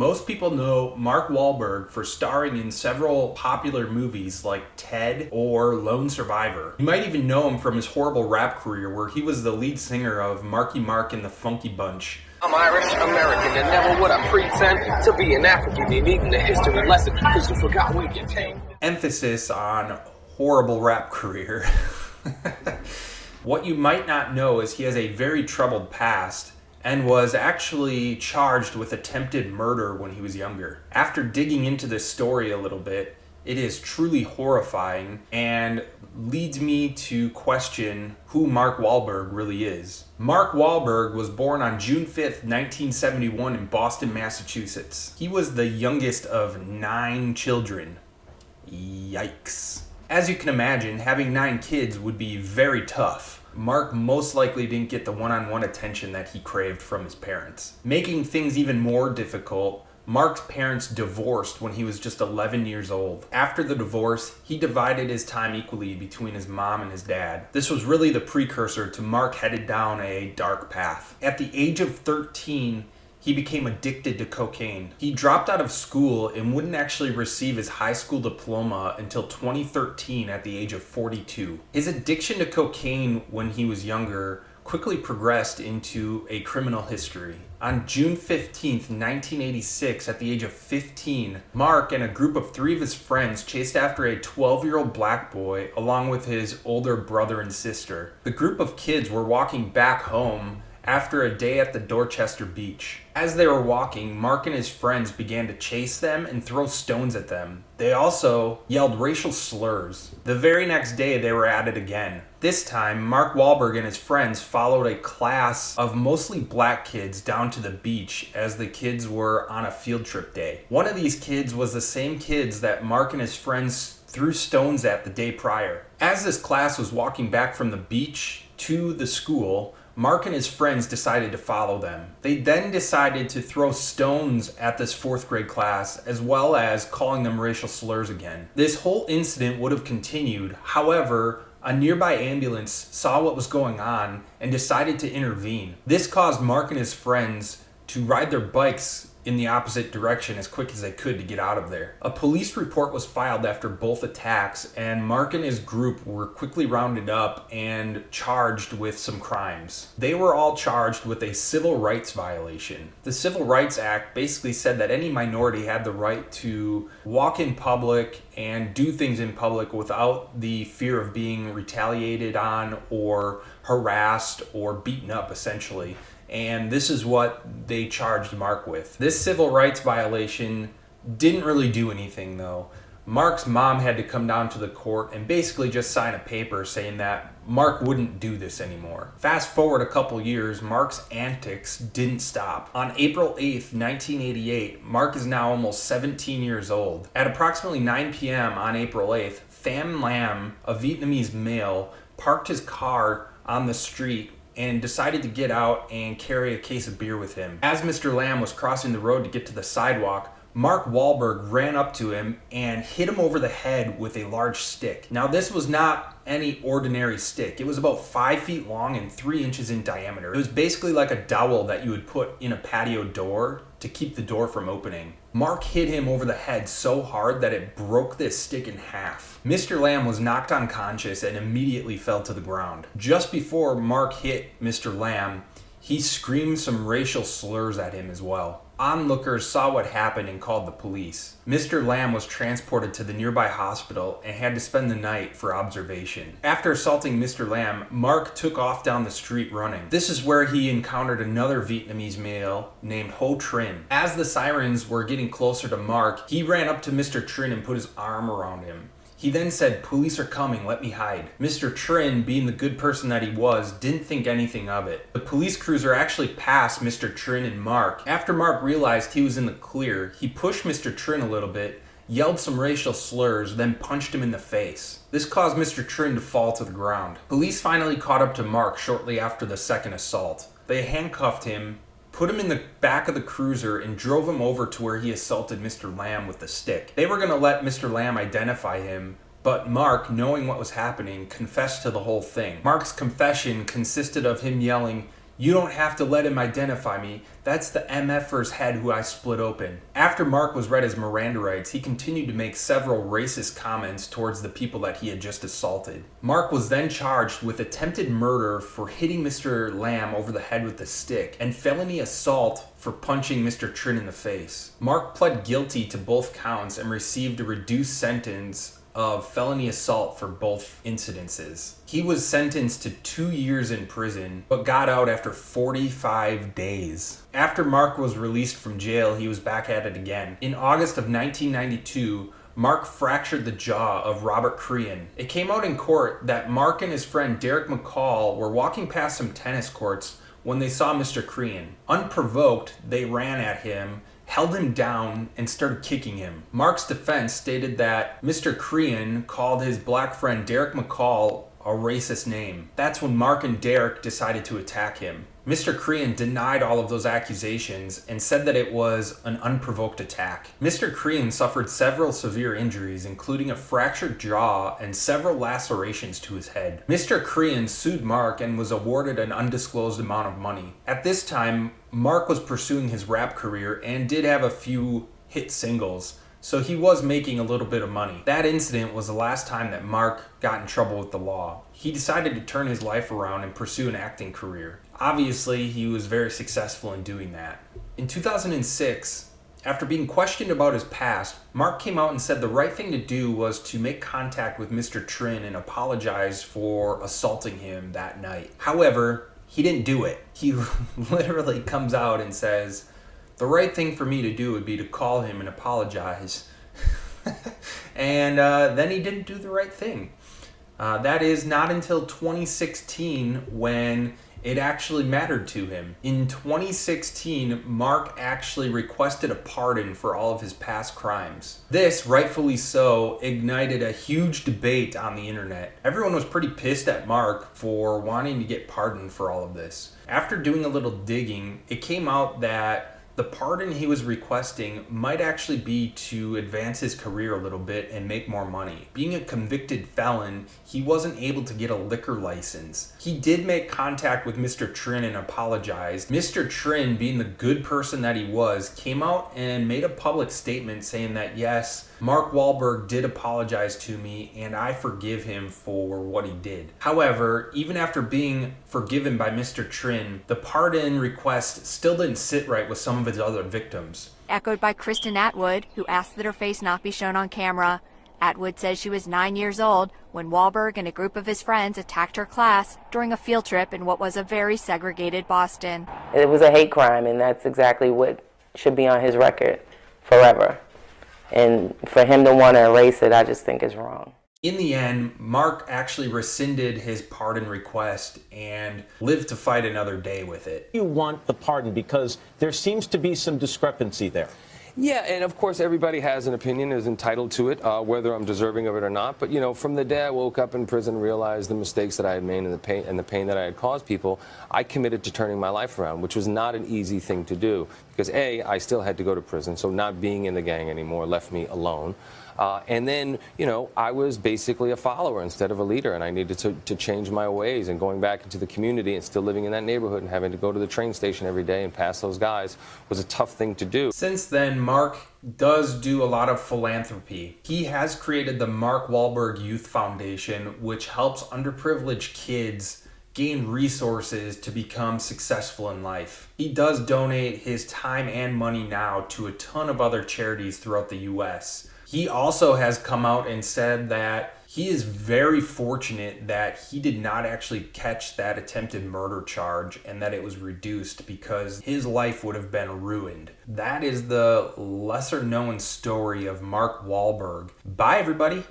Most people know Mark Wahlberg for starring in several popular movies like Ted or Lone Survivor. You might even know him from his horrible rap career where he was the lead singer of Marky Mark and the Funky Bunch. I'm Irish American and never would I pretend to be an African. You needing a history lesson because you forgot where you came. Emphasis on horrible rap career. What you might not know is he has a very troubled past and was actually charged with attempted murder when he was younger. After digging into this story a little bit, it is truly horrifying and leads me to question who Mark Wahlberg really is. Mark Wahlberg was born on June 5th, 1971 in Boston, Massachusetts. He was the youngest of 9 children. Yikes. As you can imagine, having 9 kids would be very tough. Mark most likely didn't get the one-on-one attention that he craved from his parents. Making things even more difficult, Mark's parents divorced when he was just 11 years old. After the divorce, he divided his time equally between his mom and his dad. This was really the precursor to Mark headed down a dark path. At the age of 13, he became addicted to cocaine. He dropped out of school and wouldn't actually receive his high school diploma until 2013 at the age of 42. His addiction to cocaine when he was younger quickly progressed into a criminal history. On June 15th, 1986, at the age of 15, Mark and a group of 3 of his friends chased after a 12-year-old black boy along with his older brother and sister. The group of kids were walking back home after a day at the Dorchester beach. As they were walking, Mark and his friends began to chase them and throw stones at them. They also yelled racial slurs. The very next day, they were at it again. This time, Mark Wahlberg and his friends followed a class of mostly black kids down to the beach as the kids were on a field trip day. One of these kids was the same kids that Mark and his friends threw stones at the day prior. As this class was walking back from the beach to the school, Mark and his friends decided to follow them. They then decided to throw stones at this 4th grade class, as well as calling them racial slurs again. This whole incident would have continued. However, a nearby ambulance saw what was going on and decided to intervene. This caused Mark and his friends to ride their bikes in the opposite direction as quick as they could to get out of there. A police report was filed after both attacks, and Mark and his group were quickly rounded up and charged with some crimes. They were all charged with a civil rights violation. The Civil Rights Act basically said that any minority had the right to walk in public and do things in public without the fear of being retaliated on or harassed or beaten up, essentially. And this is what they charged Mark with. This civil rights violation didn't really do anything, though. Mark's mom had to come down to the court and basically just sign a paper saying that Mark wouldn't do this anymore. Fast forward a couple years, Mark's antics didn't stop. On April 8th, 1988, Mark is now almost 17 years old. At approximately 9 p.m. on April 8th, Pham Lam, a Vietnamese male, parked his car on the street and decided to get out and carry a case of beer with him. As Mr. Lam was crossing the road to get to the sidewalk, Mark Wahlberg ran up to him and hit him over the head with a large stick. Now, this was not any ordinary stick. It was about 5 feet long and 3 inches in diameter. It was basically like a dowel that you would put in a patio door to keep the door from opening. Mark hit him over the head so hard that it broke this stick in half. Mr. Lam was knocked unconscious and immediately fell to the ground. Just before Mark hit Mr. Lam, he screamed some racial slurs at him as well. Onlookers saw what happened and called the police. Mr. Lam was transported to the nearby hospital and had to spend the night for observation. After assaulting Mr. Lam, Mark took off down the street running. This is where he encountered another Vietnamese male named Ho Trin. As the sirens were getting closer to Mark, he ran up to Mr. Trin and put his arm around him. He then said, "Police are coming, let me hide." Mr. Trin, being the good person that he was, didn't think anything of it. The police cruiser actually passed Mr. Trin and Mark. After Mark realized he was in the clear, he pushed Mr. Trin a little bit, yelled some racial slurs, then punched him in the face. This caused Mr. Trin to fall to the ground. Police finally caught up to Mark shortly after the second assault. They handcuffed him, put him in the back of the cruiser, and drove him over to where he assaulted Mr. Lam with the stick. They were going to let Mr. Lam identify him, but Mark, knowing what was happening, confessed to the whole thing. Mark's confession consisted of him yelling, You don't have to let him identify me. That's the MFer's head who I split open. After Mark was read his Miranda rights, he continued to make several racist comments towards the people that he had just assaulted. Mark was then charged with attempted murder for hitting Mr. Lamb over the head with a stick and felony assault for punching Mr. Trin in the face. Mark pled guilty to both counts and received a reduced sentence of felony assault for both incidences. He was sentenced to 2 years in prison, but got out after 45 days. After Mark was released from jail, he was back at it again. In August of 1992, Mark fractured the jaw of Robert Crean. It came out in court that Mark and his friend Derek McCall were walking past some tennis courts when they saw Mr. Crean. Unprovoked, they ran at him, held him down, and started kicking him. Mark's defense stated that Mr. Crean called his black friend Derek McCall a racist name. That's when Mark and Derek decided to attack him. Mr. Crean denied all of those accusations and said that it was an unprovoked attack. Mr. Crean suffered several severe injuries, including a fractured jaw and several lacerations to his head. Mr. Crean sued Mark and was awarded an undisclosed amount of money. At this time, Mark was pursuing his rap career and did have a few hit singles, so he was making a little bit of money. That incident was the last time that Mark got in trouble with the law. He decided to turn his life around and pursue an acting career. Obviously, he was very successful in doing that. In 2006, after being questioned about his past, Mark came out and said the right thing to do was to make contact with Mr. Trin and apologize for assaulting him that night. However, he didn't do it. He literally comes out and says, the right thing for me to do would be to call him and apologize. And then he didn't do the right thing. That is not until 2016 when it actually mattered to him. In 2016, Mark actually requested a pardon for all of his past crimes. This, rightfully so, ignited a huge debate on the internet. Everyone was pretty pissed at Mark for wanting to get pardoned for all of this. After doing a little digging, it came out that the pardon he was requesting might actually be to advance his career a little bit and make more money. Being a convicted felon, he wasn't able to get a liquor license. He did make contact with Mr. Trin and apologized. Mr. Trin, being the good person that he was, came out and made a public statement saying that yes, Mark Wahlberg did apologize to me and I forgive him for what he did. However, even after being forgiven by Mr. Trin, the pardon request still didn't sit right with some of his other victims. Echoed by Kristen Atwood, who asked that her face not be shown on camera. Atwood says she was 9 years old when Wahlberg and a group of his friends attacked her class during a field trip in what was a very segregated Boston. It was a hate crime, and that's exactly what should be on his record forever. And for him to want to erase it, I just think is wrong. In the end, Mark actually rescinded his pardon request and lived to fight another day with it. You want the pardon because there seems to be some discrepancy there. Yeah, and of course everybody has an opinion, is entitled to it, whether I'm deserving of it or not. But, you know, from the day I woke up in prison, realized the mistakes that I had made and the pain that I had caused people, I committed to turning my life around, which was not an easy thing to do. Because, A, I still had to go to prison, so not being in the gang anymore left me alone. And then, you know, I was basically a follower instead of a leader, and I needed to change my ways. And going back into the community and still living in that neighborhood and having to go to the train station every day and pass those guys was a tough thing to do. Since then, Mark does do a lot of philanthropy. He has created the Mark Wahlberg Youth Foundation, which helps underprivileged kids gain resources to become successful in life. He does donate his time and money now to a ton of other charities throughout the U.S. He also has come out and said that he is very fortunate that he did not actually catch that attempted murder charge and that it was reduced because his life would have been ruined. That is the lesser known story of Mark Wahlberg. Bye, everybody.